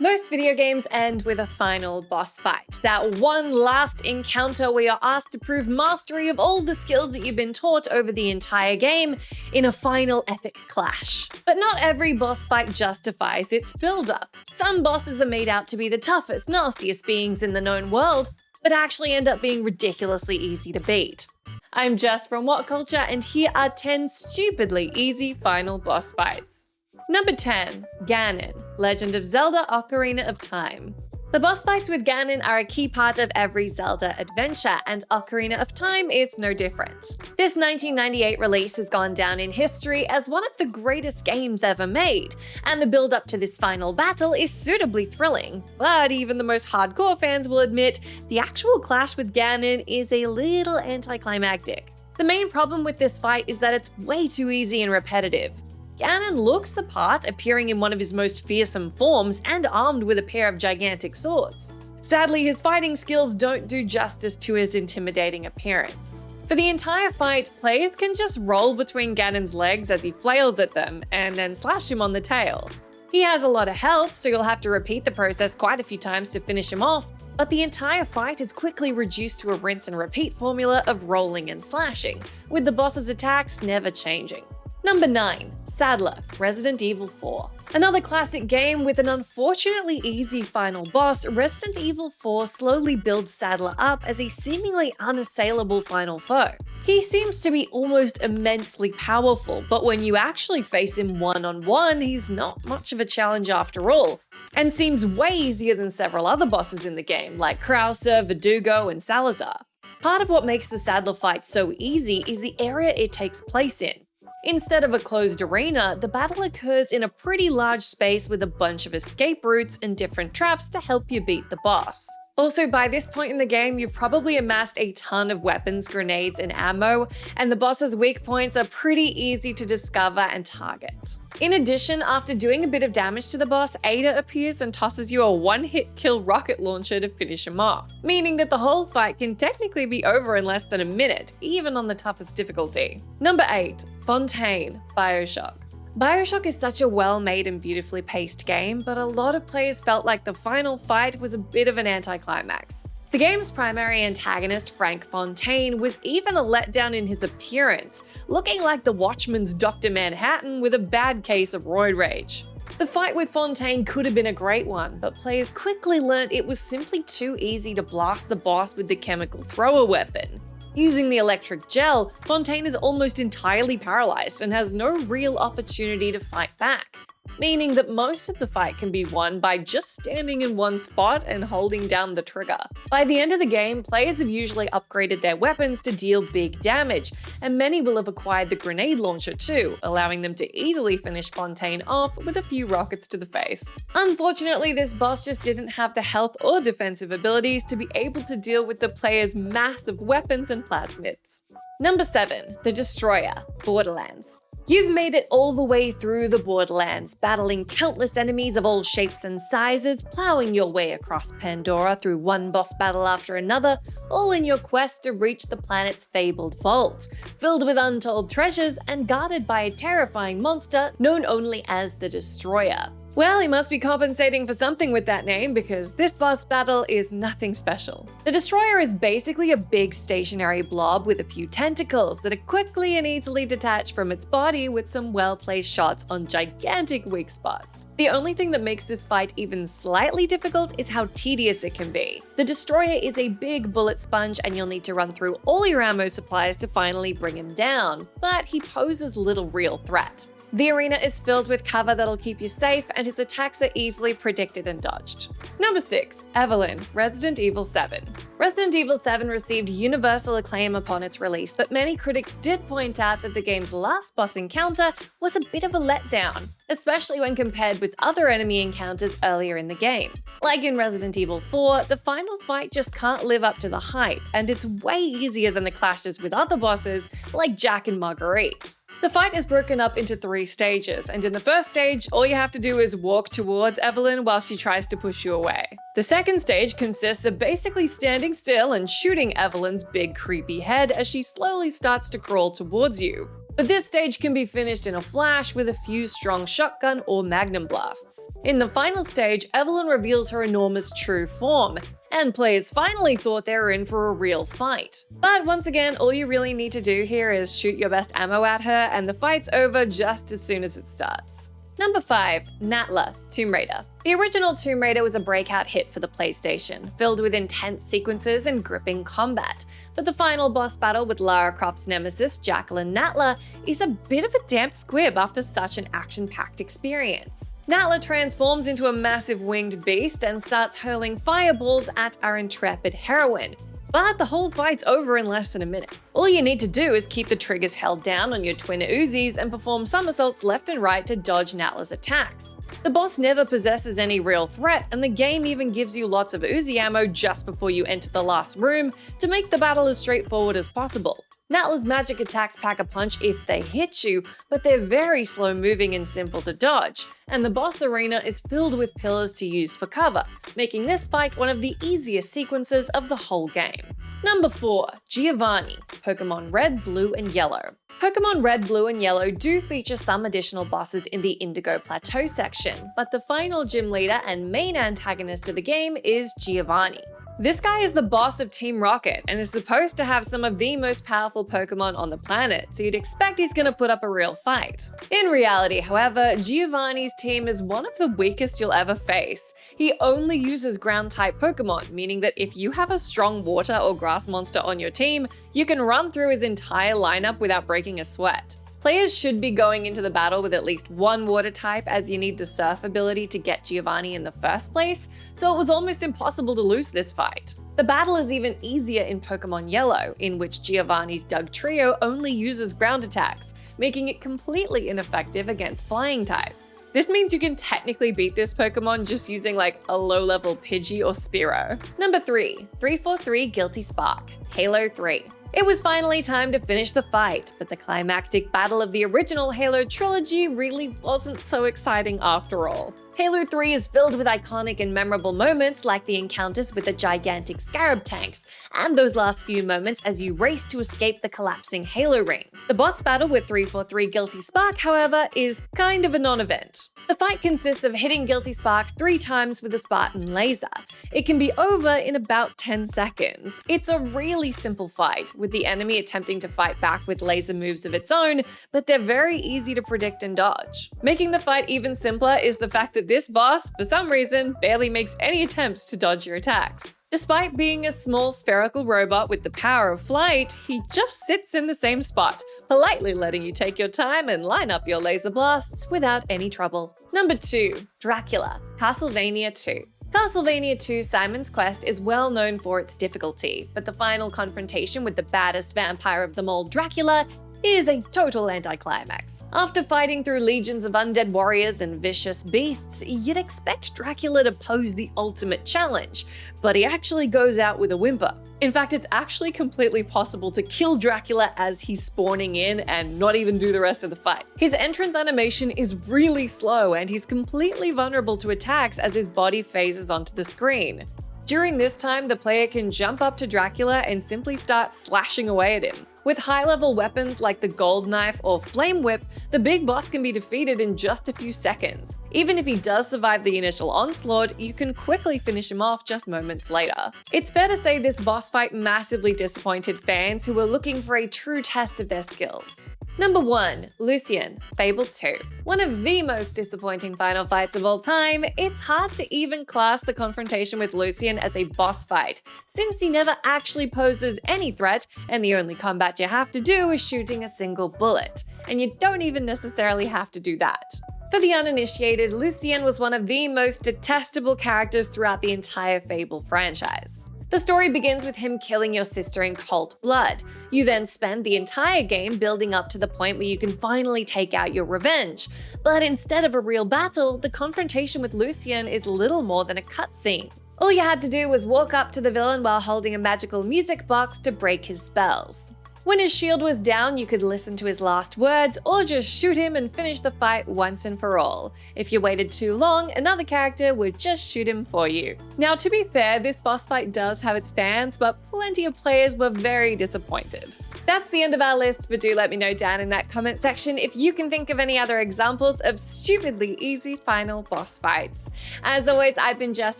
Most video games end with a final boss fight, that one last encounter where you're asked to prove mastery of all the skills that you've been taught over the entire game in a final epic clash. But not every boss fight justifies its build-up. Some bosses are made out to be the toughest, nastiest beings in the known world, but actually end up being ridiculously easy to beat. I'm Jess from WhatCulture, and here are 10 stupidly easy final boss fights. Number 10. Ganon, Legend of Zelda: Ocarina of Time. The boss fights with Ganon are a key part of every Zelda adventure, and Ocarina of Time is no different. This 1998 release has gone down in history as one of the greatest games ever made, and the build-up to this final battle is suitably thrilling. But even the most hardcore fans will admit the actual clash with Ganon is a little anticlimactic. The main problem with this fight is that it's way too easy and repetitive. Ganon looks the part, appearing in one of his most fearsome forms and armed with a pair of gigantic swords. Sadly, his fighting skills don't do justice to his intimidating appearance. For the entire fight, players can just roll between Ganon's legs as he flails at them, and then slash him on the tail. He has a lot of health, so you'll have to repeat the process quite a few times to finish him off, but the entire fight is quickly reduced to a rinse and repeat formula of rolling and slashing, with the boss's attacks never changing. Number 9. Sadler, Resident Evil 4. Another classic game with an unfortunately easy final boss, Resident Evil 4 slowly builds Sadler up as a seemingly unassailable final foe. He seems to be almost immensely powerful, but when you actually face him one-on-one, he's not much of a challenge after all, and seems way easier than several other bosses in the game, like Krauser, Verdugo, and Salazar. Part of what makes the Sadler fight so easy is the area it takes place in. Instead of a closed arena, the battle occurs in a pretty large space with a bunch of escape routes and different traps to help you beat the boss. Also, by this point in the game, you've probably amassed a ton of weapons, grenades, and ammo, and the boss's weak points are pretty easy to discover and target. In addition, after doing a bit of damage to the boss, Ada appears and tosses you a one-hit kill rocket launcher to finish him off, meaning that the whole fight can technically be over in less than a minute, even on the toughest difficulty. Number 8. Fontaine, BioShock. BioShock is such a well-made and beautifully paced game, but a lot of players felt like the final fight was a bit of an anticlimax. The game's primary antagonist, Frank Fontaine, was even a letdown in his appearance, looking like the Watchmen's Dr. Manhattan with a bad case of roid rage. The fight with Fontaine could have been a great one, but players quickly learned it was simply too easy to blast the boss with the chemical thrower weapon. Using the electric gel, Fontaine is almost entirely paralyzed and has no real opportunity to fight back, meaning that most of the fight can be won by just standing in one spot and holding down the trigger. By the end of the game, players have usually upgraded their weapons to deal big damage, and many will have acquired the grenade launcher too, allowing them to easily finish Fontaine off with a few rockets to the face. Unfortunately, this boss just didn't have the health or defensive abilities to be able to deal with the player's massive weapons and plasmids. Number 7. The Destroyer, Borderlands. You've made it all the way through the Borderlands, battling countless enemies of all shapes and sizes, plowing your way across Pandora through one boss battle after another, all in your quest to reach the planet's fabled vault, filled with untold treasures and guarded by a terrifying monster known only as the Destroyer. Well, he must be compensating for something with that name, because this boss battle is nothing special. The Destroyer is basically a big stationary blob with a few tentacles that are quickly and easily detached from its body with some well-placed shots on gigantic weak spots. The only thing that makes this fight even slightly difficult is how tedious it can be. The Destroyer is a big bullet sponge, and you'll need to run through all your ammo supplies to finally bring him down, but he poses little real threat. The arena is filled with cover that'll keep you safe, and his attacks are easily predicted and dodged. Number 6. Evelyn, Resident Evil 7. Resident Evil 7 received universal acclaim upon its release, but many critics did point out that the game's last boss encounter was a bit of a letdown, especially when compared with other enemy encounters earlier in the game. Like in Resident Evil 4, the final fight just can't live up to the hype, and it's way easier than the clashes with other bosses like Jack and Marguerite. The fight is broken up into 3 stages, and in the first stage, all you have to do is walk towards Evelyn while she tries to push you away. The second stage consists of basically standing still and shooting Evelyn's big creepy head as she slowly starts to crawl towards you. But this stage can be finished in a flash with a few strong shotgun or magnum blasts. In the final stage, Evelyn reveals her enormous true form, and players finally thought they were in for a real fight. But once again, all you really need to do here is shoot your best ammo at her and the fight's over just as soon as it starts. Number 5. Natla, Tomb Raider. The original Tomb Raider was a breakout hit for the PlayStation, filled with intense sequences and gripping combat. But the final boss battle with Lara Croft's nemesis, Jacqueline Natla, is a bit of a damp squib after such an action-packed experience. Natla transforms into a massive winged beast and starts hurling fireballs at our intrepid heroine. But the whole fight's over in less than a minute. All you need to do is keep the triggers held down on your twin Uzis and perform somersaults left and right to dodge Natla's attacks. The boss never possesses any real threat, and the game even gives you lots of Uzi ammo just before you enter the last room to make the battle as straightforward as possible. Natla's magic attacks pack a punch if they hit you, but they're very slow moving and simple to dodge, and the boss arena is filled with pillars to use for cover, making this fight one of the easiest sequences of the whole game. Number 4. Giovanni, Pokemon Red, Blue, and Yellow. Pokemon Red, Blue, and Yellow do feature some additional bosses in the Indigo Plateau section, but the final gym leader and main antagonist of the game is Giovanni. This guy is the boss of Team Rocket and is supposed to have some of the most powerful Pokemon on the planet, so you'd expect he's gonna put up a real fight. In reality, however, Giovanni's team is one of the weakest you'll ever face. He only uses ground-type Pokemon, meaning that if you have a strong water or grass monster on your team, you can run through his entire lineup without breaking a sweat. Players should be going into the battle with at least one water type, as you need the surf ability to get Giovanni in the first place, so it was almost impossible to lose this fight. The battle is even easier in Pokemon Yellow, in which Giovanni's Dugtrio only uses ground attacks, making it completely ineffective against flying types. This means you can technically beat this Pokemon just using like a low-level Pidgey or Spearow. Number 3. 343 Guilty Spark, Halo 3. It was finally time to finish the fight, but the climactic battle of the original Halo trilogy really wasn't so exciting after all. Halo 3 is filled with iconic and memorable moments like the encounters with the gigantic scarab tanks, and those last few moments as you race to escape the collapsing Halo ring. The boss battle with 343 Guilty Spark, however, is kind of a non-event. The fight consists of hitting Guilty Spark 3 times with a Spartan laser. It can be over in about 10 seconds. It's a really simple fight, with the enemy attempting to fight back with laser moves of its own, but they're very easy to predict and dodge. Making the fight even simpler is the fact that this boss, for some reason, barely makes any attempts to dodge your attacks. Despite being a small spherical robot with the power of flight, he just sits in the same spot, politely letting you take your time and line up your laser blasts without any trouble. Number 2. Dracula, Castlevania II. Castlevania II Simon's Quest is well known for its difficulty, but the final confrontation with the baddest vampire of them all, Dracula, is a total anticlimax. After fighting through legions of undead warriors and vicious beasts, you'd expect Dracula to pose the ultimate challenge, but he actually goes out with a whimper. In fact, it's actually completely possible to kill Dracula as he's spawning in and not even do the rest of the fight. His entrance animation is really slow, and he's completely vulnerable to attacks as his body phases onto the screen. During this time, the player can jump up to Dracula and simply start slashing away at him. With high-level weapons like the Gold Knife or Flame Whip, the big boss can be defeated in just a few seconds. Even if he does survive the initial onslaught, you can quickly finish him off just moments later. It's fair to say this boss fight massively disappointed fans who were looking for a true test of their skills. Number 1. Lucian, Fable II. One of the most disappointing final fights of all time, it's hard to even class the confrontation with Lucian as a boss fight, since he never actually poses any threat, and the only combat you have to do is shooting a single bullet. And you don't even necessarily have to do that. For the uninitiated, Lucian was one of the most detestable characters throughout the entire Fable franchise. The story begins with him killing your sister in cold blood. You then spend the entire game building up to the point where you can finally take out your revenge. But instead of a real battle, the confrontation with Lucian is little more than a cutscene. All you had to do was walk up to the villain while holding a magical music box to break his spells. When his shield was down, you could listen to his last words or just shoot him and finish the fight once and for all. If you waited too long, another character would just shoot him for you. Now, to be fair, this boss fight does have its fans, but plenty of players were very disappointed. That's the end of our list, but do let me know down in that comment section if you can think of any other examples of stupidly easy final boss fights. As always, I've been Jess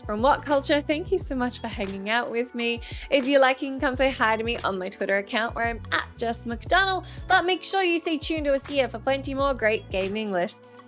from WhatCulture. Thank you so much for hanging out with me. If you like, you can come say hi to me on my Twitter account where I'm @JessMcDonnell, but make sure you stay tuned to us here for plenty more great gaming lists.